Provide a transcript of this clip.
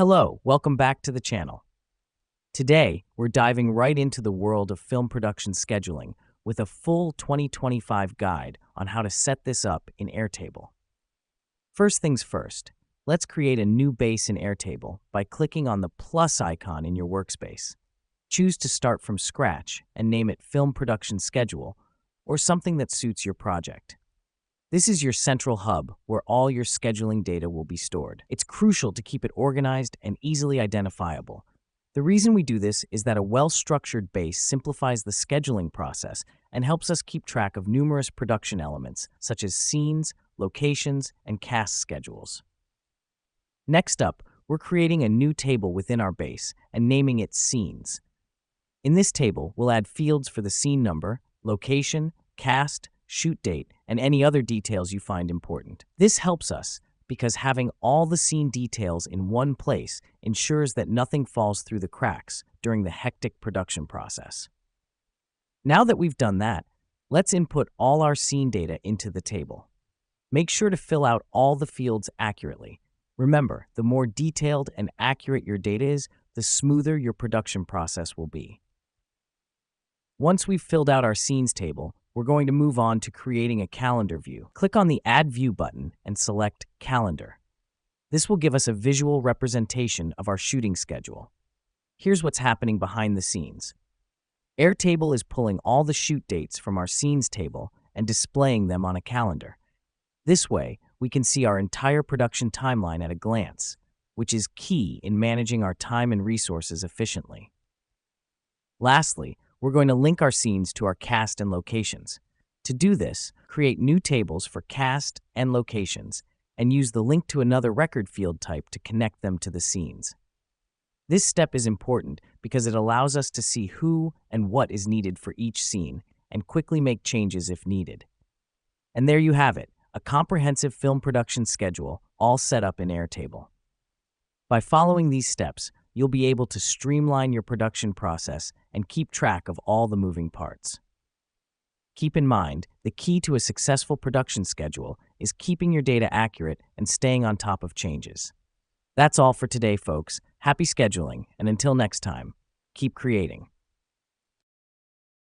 Hello, welcome back to the channel. Today, we're diving right into the world of film production scheduling with a full 2025 guide on how to set this up in Airtable. First things first, let's create a new base in Airtable by clicking on the plus icon in your workspace. Choose to start from scratch and name it Film Production Schedule or something that suits your project. This is your central hub where all your scheduling data will be stored. It's crucial to keep it organized and easily identifiable. The reason we do this is that a well-structured base simplifies the scheduling process and helps us keep track of numerous production elements, such as scenes, locations, and cast schedules. Next up, we're creating a new table within our base and naming it Scenes. In this table, we'll add fields for the scene number, location, cast, shoot date, and any other details you find important. This helps us because having all the scene details in one place ensures that nothing falls through the cracks during the hectic production process. Now that we've done that, let's input all our scene data into the table. Make sure to fill out all the fields accurately. Remember, the more detailed and accurate your data is, the smoother your production process will be. Once we've filled out our scenes table, we're going to move on to creating a calendar view. Click on the Add View button and select Calendar. This will give us a visual representation of our shooting schedule. Here's what's happening behind the scenes. Airtable is pulling all the shoot dates from our scenes table and displaying them on a calendar. This way, we can see our entire production timeline at a glance, which is key in managing our time and resources efficiently. Lastly, we're going to link our scenes to our cast and locations. To do this, create new tables for cast and locations and use the link to another record field type to connect them to the scenes. This step is important because it allows us to see who and what is needed for each scene and quickly make changes if needed. And there you have it, a comprehensive film production schedule all set up in Airtable. By following these steps, you'll be able to streamline your production process and keep track of all the moving parts. Keep in mind, the key to a successful production schedule is keeping your data accurate and staying on top of changes. That's all for today, folks. Happy scheduling, and until next time, keep creating.